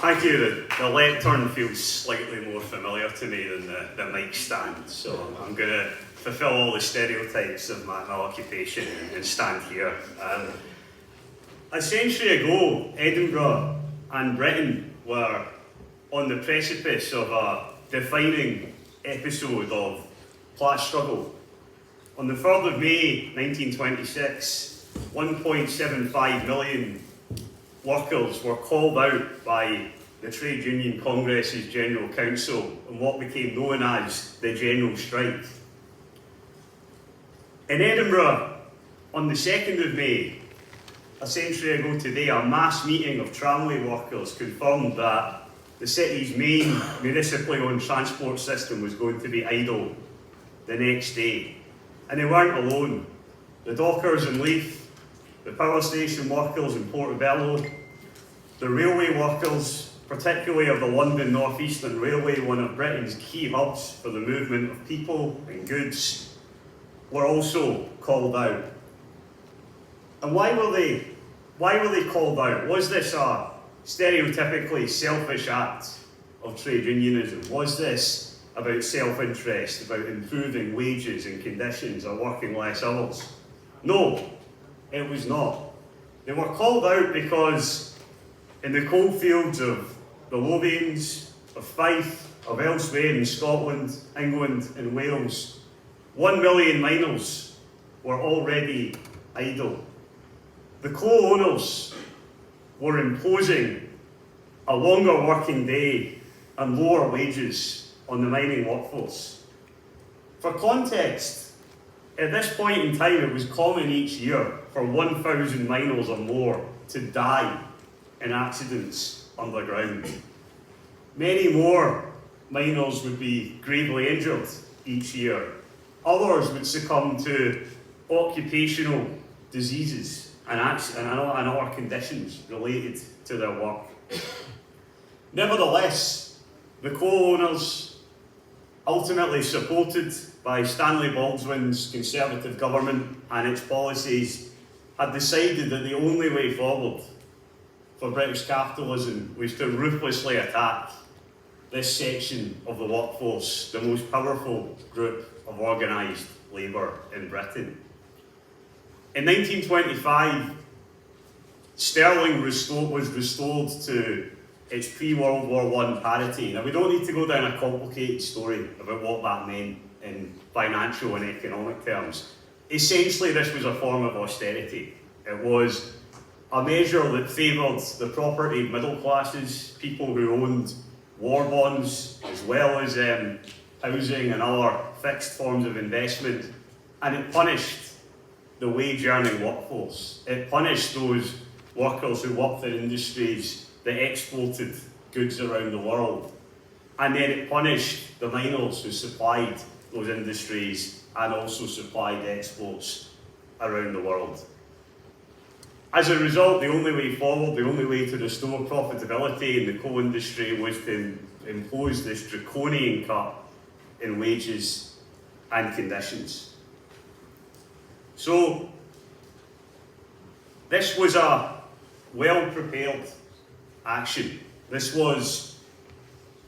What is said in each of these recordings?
Thank you. The lectern feels slightly more familiar to me than the mic stand, so I'm going to fulfil all the stereotypes of my occupation and stand here. A century ago, Edinburgh and Britain were on the precipice of a defining episode of class struggle. On the 3rd of May 1926, 1.75 million workers were called out by the Trade Union Congress's General Council in what became known as the General Strike. In Edinburgh, on the 2nd of May, a century ago today, a mass meeting of tramway workers confirmed that the city's main municipally owned transport system was going to be idle the next day. And they weren't alone. The dockers in Leith, the power station workers in Portobello, the railway workers, particularly of the London North Eastern Railway, one of Britain's key hubs for the movement of people and goods, were also called out. And why were they called out? Was this a stereotypically selfish act of trade unionism? Was this about self-interest, about improving wages and conditions or working less hours? No, it was not. They were called out because in the coalfields of the Lothians, of Fife, of elsewhere in Scotland, England and Wales, 1 million miners were already idle. The coal owners were imposing a longer working day and lower wages on the mining workforce. For context, at this point in time, it was common each year for 1,000 miners or more to die in accidents underground. Many more miners would be gravely injured each year. Others would succumb to occupational diseases and other conditions related to their work. Nevertheless, the coal owners, ultimately supported by Stanley Baldwin's Conservative government and its policies, had decided that the only way forward for British capitalism was to ruthlessly attack this section of the workforce, the most powerful group of organised labour in Britain. In 1925, sterling was restored to its pre-World War I parity. Now, we don't need to go down a complicated story about what that meant in financial and economic terms. Essentially, this was a form of austerity. It was a measure that favoured the property middle classes, people who owned war bonds, as well as housing and other fixed forms of investment, and it punished the wage-earning workforce. It punished those workers who worked in industries that exported goods around the world. And then it punished the miners who supplied those industries and also supplied exports around the world. As a result, the only way forward, the only way to restore profitability in the coal industry was to impose this draconian cut in wages and conditions. So, this was a well-prepared action. This was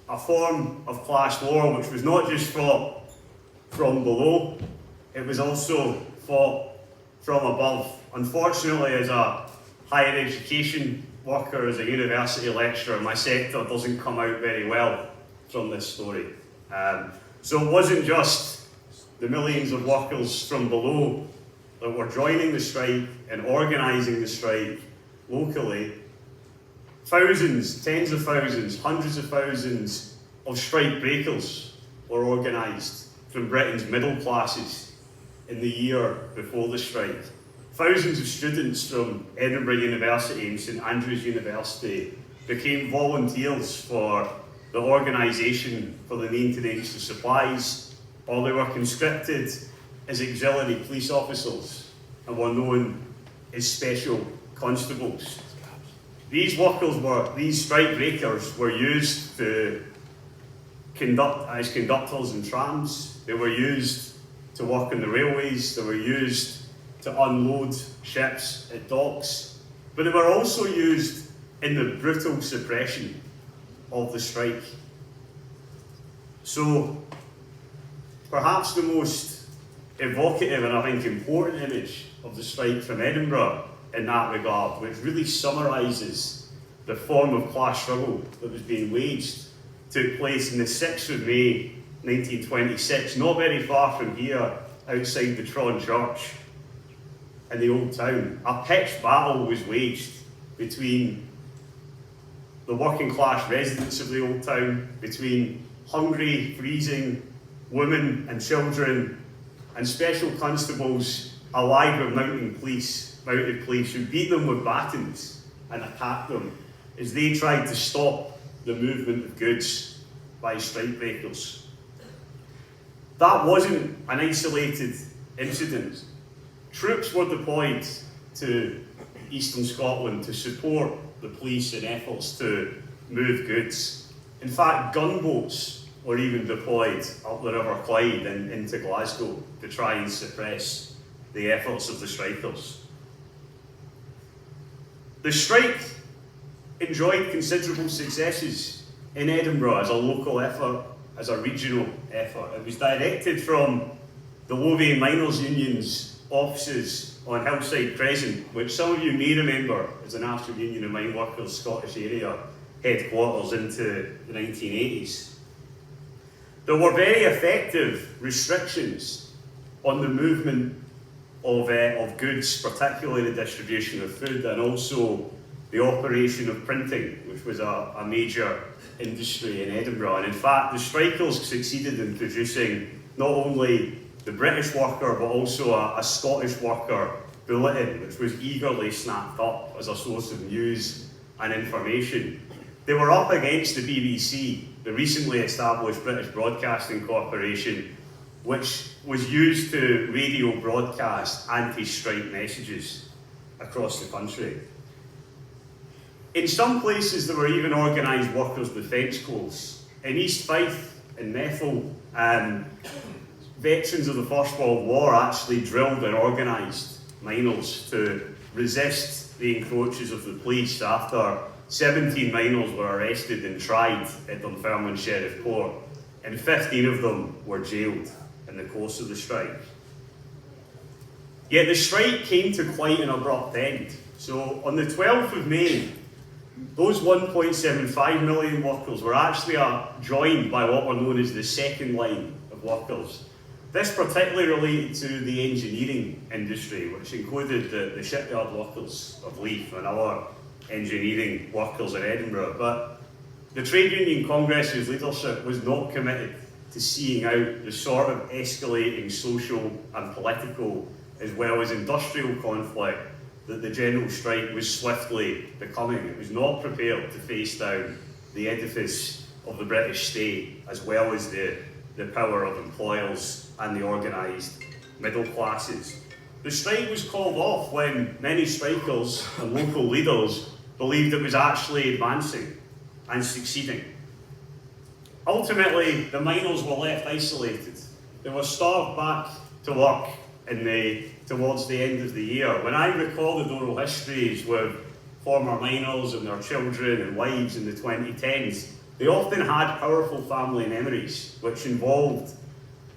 a form of class war which was not just fought from below, it was also fought from above. Unfortunately, as a higher education worker, as a university lecturer, my sector doesn't come out very well from this story. So it wasn't just the millions of workers from below that were joining the strike and organising the strike locally. Thousands, tens of thousands, hundreds of thousands of strike breakers were organised from Britain's middle classes in the year before the strike. Thousands of students from Edinburgh University and St Andrews University became volunteers for the organisation for the maintenance of supplies, or they were conscripted as auxiliary police officers and were known as special constables. These strike breakers were used to conduct as conductors in trams, they were used to work on the railways, they were used to unload ships at docks, but they were also used in the brutal suppression of the strike. So, perhaps the most evocative and I think important image of the strike from Edinburgh in that regard, which really summarises the form of class struggle that was being waged, took place on the 6th of May 1926, not very far from here, outside the Tron Church in the Old Town. A pitched battle was waged between the working class residents of the Old Town, between hungry, freezing women and children, and special constables allied with mounted police who beat them with batons and attacked them as they tried to stop the movement of goods by strikebreakers. That wasn't an isolated incident. Troops were deployed to eastern Scotland to support the police in efforts to move goods. In fact, gunboats were even deployed up the River Clyde and into Glasgow to try and suppress the efforts of the strikers. The strike enjoyed considerable successes in Edinburgh as a local effort, as a regional effort. It was directed from the Lothian Miners' Union's offices on Hillside Crescent, which some of you may remember as the National Union of Mine Workers Scottish Area headquarters into the 1980s. There were very effective restrictions on the movement of goods, particularly the distribution of food, and also the operation of printing, which was a major industry in Edinburgh. And in fact, the strikers succeeded in producing not only the British worker, but also a Scottish worker bulletin, which was eagerly snapped up as a source of news and information. They were up against the BBC, the recently established British Broadcasting Corporation, which was used to radio broadcast anti-strike messages across the country. In some places there were even organised workers' defence corps. In East Fife and Methil, veterans of the First World War actually drilled and organised miners to resist the encroaches of the police after 17 miners were arrested and tried at Dunfermline Sheriff Court, and 15 of them were jailed in the course of the strike. Yet the strike came to quite an abrupt end. So on the 12th of May, those 1.75 million workers were actually joined by what were known as the second line of workers. This particularly related to the engineering industry, which included the shipyard workers of Leith and other engineering workers in Edinburgh. But the Trade Union Congress's leadership was not committed to seeing out the sort of escalating social and political as well as industrial conflict that the general strike was swiftly becoming. It was not prepared to face down the edifice of the British state as well as the power of employers and the organised middle classes. The strike was called off when many strikers and local leaders believed it was actually advancing and succeeding. Ultimately, the miners were left isolated. They were starved back to work towards the end of the year. When I recall the oral histories with former miners and their children and wives in the 2010s, they often had powerful family memories, which involved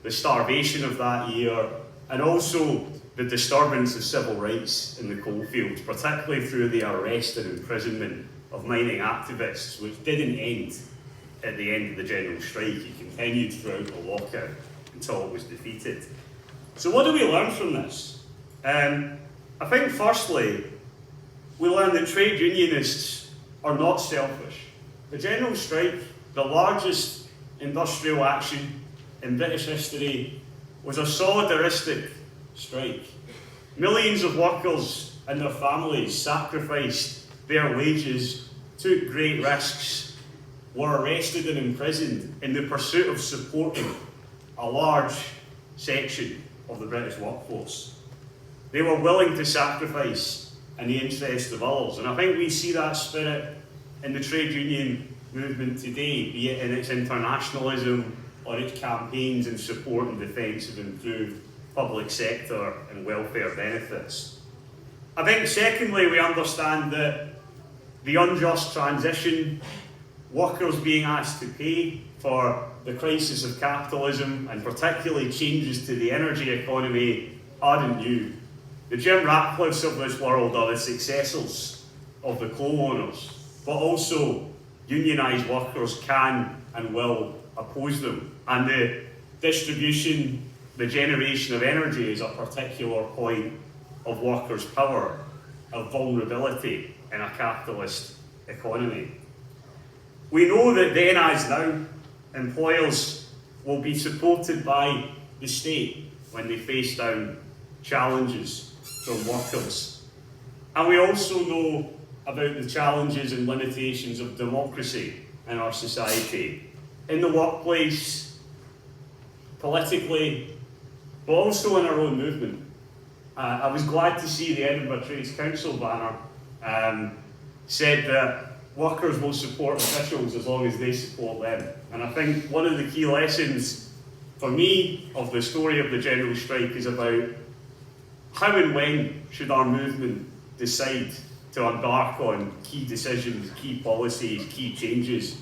the starvation of that year and also the disturbance of civil rights in the coalfields, particularly through the arrest and imprisonment of mining activists, which didn't end at the end of the general strike. It continued throughout the lockout until it was defeated. So what do we learn from this? I think firstly, we learn that trade unionists are not selfish. The general strike, the largest industrial action in British history, was a solidaristic strike. Millions of workers and their families sacrificed their wages, took great risks, were arrested and imprisoned in the pursuit of supporting a large section of the British workforce. They were willing to sacrifice in the interest of others, and I think we see that spirit in the trade union movement today, be it in its internationalism or its campaigns in support and defence of improved public sector and welfare benefits. I think secondly, we understand that the unjust transition workers being asked to pay for the crisis of capitalism, and particularly changes to the energy economy, aren't new. The Jim Ratcliffes of this world are the successors of the coal owners, but also unionised workers can and will oppose them. And the distribution, the generation of energy is a particular point of workers' power, of vulnerability in a capitalist economy. We know that then as now, employers will be supported by the state when they face down challenges from workers. And we also know about the challenges and limitations of democracy in our society, in the workplace, politically, but also in our own movement. I was glad to see the Edinburgh Trades Council banner said that workers will support officials as long as they support them. And I think one of the key lessons for me of the story of the general strike is about how and when should our movement decide to embark on key decisions, key policies, key changes.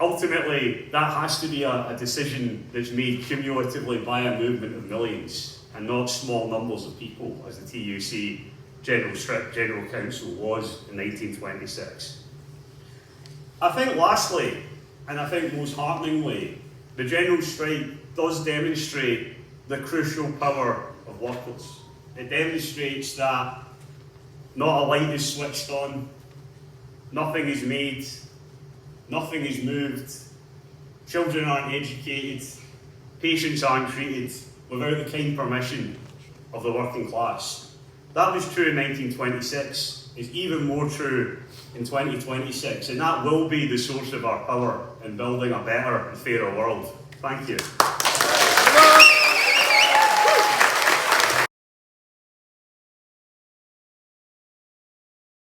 Ultimately, that has to be a decision that's made cumulatively by a movement of millions and not small numbers of people, as the TUC General Council was in 1926. I think lastly, and I think most hearteningly, the general strike does demonstrate the crucial power of workers. It demonstrates that not a light is switched on, nothing is made, nothing is moved, children aren't educated, patients aren't treated without the kind permission of the working class. That was true in 1926, it's even more true in 2026, and that will be the source of our power in building a better and fairer world. Thank you.